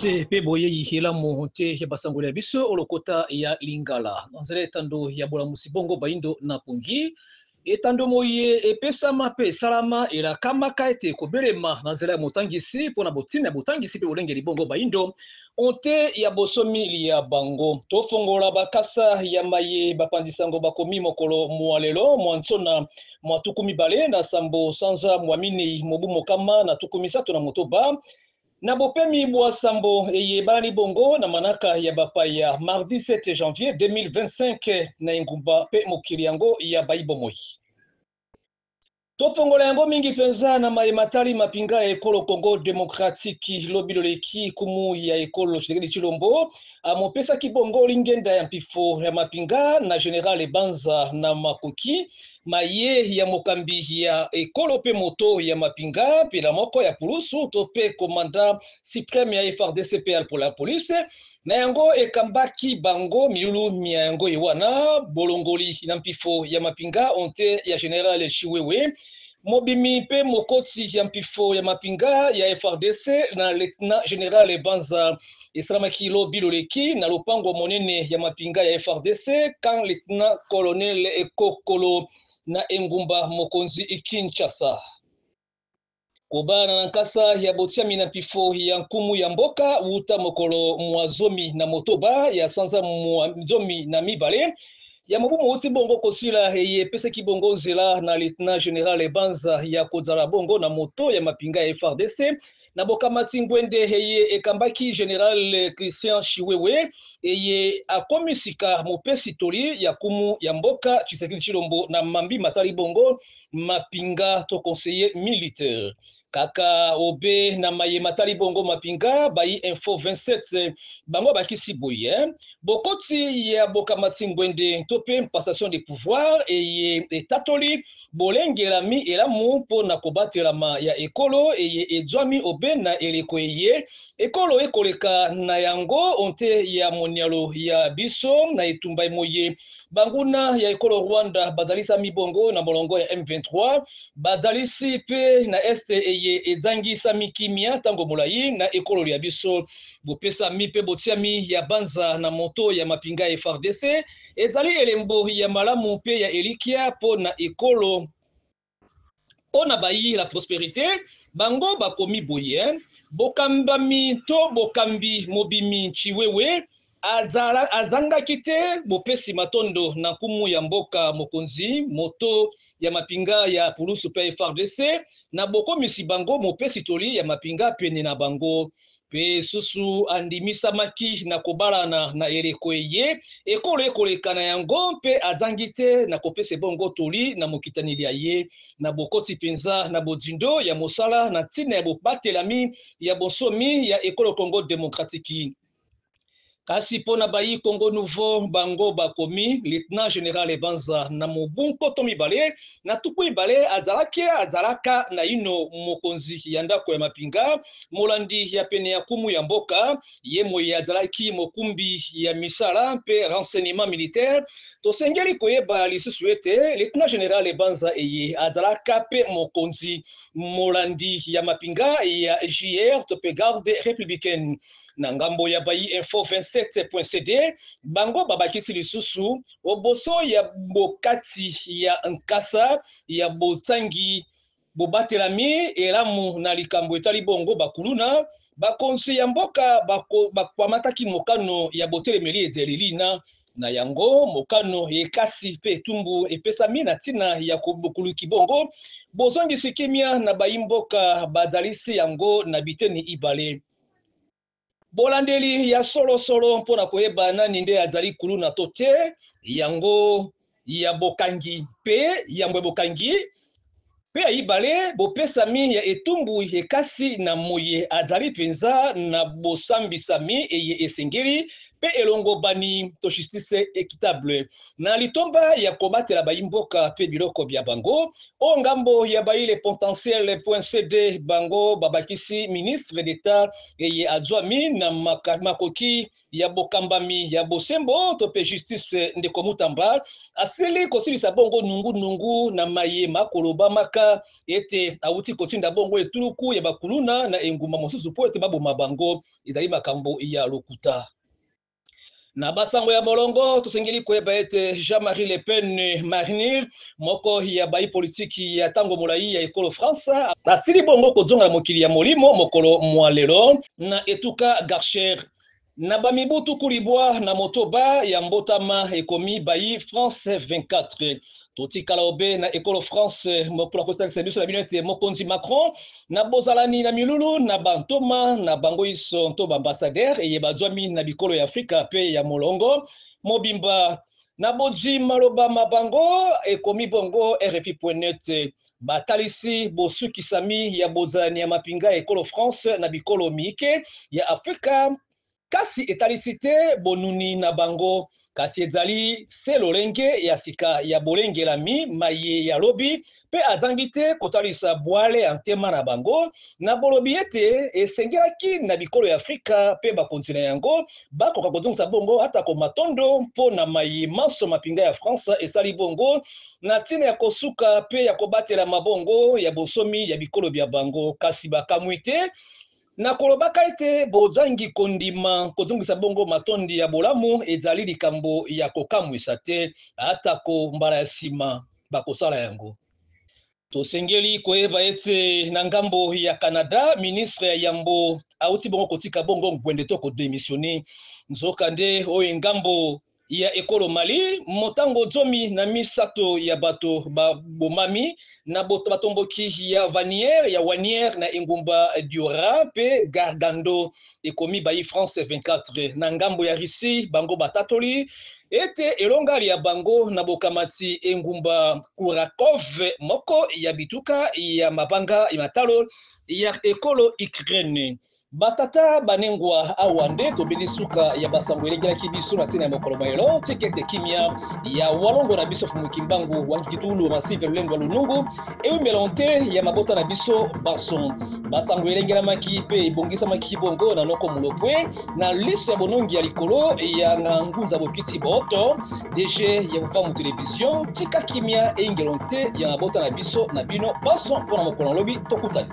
te pe boye yihela mo te ya basangole biso olokota ya lingala nzela etando ya bola musibongo baindo na pungi etando moye epesama pe salama ela kama kaete kobelema na nzela ya motangisi pona botina ya botangisi pe bolenge libongo baindo onte ya bosomi ya bango tofongola bakasa ya maye bapandisango bakomi mokolo mwalelo mwansona mwatuku mibale na sambo sanza mwamini mobu mokama na tukumi sato na motoba na bopemi bwa sambo eye bani bongo na manaka ya bapaya mardi 7 janvier 2025 na ingumba pe mokili yango ya baibomoi tofongola yango mingi penza na matali mapinga ya ekolo Congo Democratique lobilo leki kumu ya ekolo Tshisekedi Tshilombo amopesa kibongo lingenda ya mpifo ya mapinga na General Banza na Makoki maye ya mokambi ya ekolo pe moto ya mapinga pela moko ya pulusu to pe komanda supreme ya FARDC pour la police na yango ekambaki bango miulu mia yango iwana bolongoli na mpifo ya mapinga onte ya General Chiwewe mobimi pe mokoti ya mpifo ya mapinga ya FARDC na Lieutenant General Banza esalamaki lobilo leki na lopango monene ya mapinga ya FARDC kan Lieutenant Colonel Ekokolo na engumba mokonzi Kinshasa kobana na nkasa ya botiami na pifo ya nkumu ya mboka uta mokolo mwazomi na motoba ya sanza mwazomi na mibale ya mobumu uti bongo kosila eye peseki bongo nzela na Lieutenant General Banza ya kozala bongo na moto ya mapinga ya FARDC na bokamati ngwende eye ekambaki General Christian Chiwewe eye akomisika mopesi toli ya kumu ya mboka Tshisekedi Tshilombo na mambi matali bongo mapinga to conseiller militaire kaka obe na maye matali bongo mapinga bayi info 27 bango bakisi boye bokoti ya bokamati ngwende tope passation de pouvoir eye etatoli bolengelami elamu mpo na kobatelama ya ekolo eye edzwami obe na eleko eye ekolo ekoleka na yango onte ya monialo ya biso na etumba moye banguna ya ekolo Rwanda bazalisa mibongo na molongo ya M23 bazalisi pe na este eye ezangisa mikimia tango molayi na ekolo ya biso bopesa mi pe botiami ya Banza na moto ya mapinga ya FARDC ezali elembo ya malamu pe ya elikia po na ekolo pona bayi la prospérité bango bakomi boye bokambami to bokambi mobimi Chiwewe azangaki te bopesi matondo na kumu ya mboka mokonzi moto ya mapinga ya pulusu pe FARDC na bokomisi bango mopesi toli ya mapinga pene na bango pe susu andimisamaki na kobalana na eleko eye ekolo ekoleka na yango pe azangi te na kopesa bongo toli na mokitanili ya ye na bokoti penza na bodindo ya mosala na ntina ya bobatelami ya bosomi ya ekolo Congo Démocratique kasi pona bayi Congo Nouveau bango bakomi Lieutenant General Banza na mobunko to mibale na tuku mibale azalaka na ino mokonzi ya ndako ya mapinga molandi ya pene ya kumu ya mboka ye moye azalaki mokumbi ya misala pe renseignement militaire tosengeli koyeba lisusu ete Lieutenant General Banza eye azalaka pe mokonzi molandi ya mapinga ya JR to pe garde républicaine na ngambo ya bayi info 27.cd bango babakisi lisusu oboso ya bokati ya nkasa ya botangi bobatelami elamu na likambo etali bongo bakuluna bakonsi ya mboka bakwamataki mokano ya botelemeli ezelilina na yango mokano ekasi pe tumbu epesami na ntina ya kobukuluki bongo bozongisi kimia na bayi mboka bazalisi yango na biteni ibale bolandeli ya solo mpona koyeba nani nde azali kuluna to te yango ya bokangi pe yambwe bokangi pe ayibale bopesami ya etumbu ekasi na moye azali penza na bosambisami eye esengeli pe elongo bani to justice équitable na litomba ya kobatela bayimboka pe biloko bya bango o ngambo ya baile potentiel point cd bango babakisi ministre d'état eye adjoami na makoki ya bokambami ya bosembo to pe justice ndeko Mutamba asili kosilisa bongo nungu na mayema koloba maka ete awuti kotinda bongo etuluku ya bakuluna na enguma mosusu po ete baboma bango ezali makambo ya lokuta. Na basango ya molongo tusengeli koyeba ete Jean-Marie Le Pen Marine moko ya bayi politiki ya tango molai ya ekolo France asili bongo kozonga na mokili ya molimo mokolo mwalelo na etuka Garcher na bamibutu kulibwa na motoba ya mbotama ekomi bayi France 24 totikala obe na ekolo France mokolo kostal service la binete mokonzi Macron na bozalani na milulu na bantoma na bango iso to ambassadeur eye bajwami na bikolo ya Afrika pe ya molongo mobimba na boji maloba mabango ekomi bongo RFI.net batalisi bosukisami ya bozalani ya mapinga ekolo France na bikolo mike ya Afrika kasi etalisite bonuni na bango kasi ezali se lolenge ya sika ya bolengelami maye ya lobi pe azangite kotalisa bwale antema na bango na bolobi ete esengelaki na bikolo ya Afrika pe bakontina yango bakoka kozongisa bongo ata ko matondo mpo na maye manso mapinga ya France esali bongo na ntina ya kosuka pe ya kobatela mabongo ya bosomi ya bikolo bya bango kasi bakamwite na kolobaka ete bozangi kondima kozongisa bongo matondi ya bolamu ezali likambo ya kokamwisa te atako mbala ya sima bakosala yango. Tosengeli koyeba ete na ngambo ya Canada ministre ya yambo auti bongo kotika bongo ngwende to ko démissionner nzokande oyo ngambo ya ekolo Mali motango zomi na misato ya bato bomami na batomboki ya Wanière na engumba Diora pe Gargando ekomi bayi France 24 na ngambo ya Russie bango batatoli ete elongali ya bango na bokamati engumba Kurakov moko ya bituka ya mabanga ya matalo ya ekolo Ukraine batata banengwa awande to bilisuka ya basango elengelaki biso na tina ya mokolo mayelo tikete kimia ya walongo na biso fumukimbangu wankitulu masive lengwa lunungu eumelonte ya mabota na biso bason basango elengelamaki pe ebongisamaki bongo na noko mulopwe na liso ya bonongi ya likolo ya ngunza bokiti boto DG ya Bukavu Television tika kimia engelonte ya mabota na biso na bino bason mpona mokolo lobi tokutani.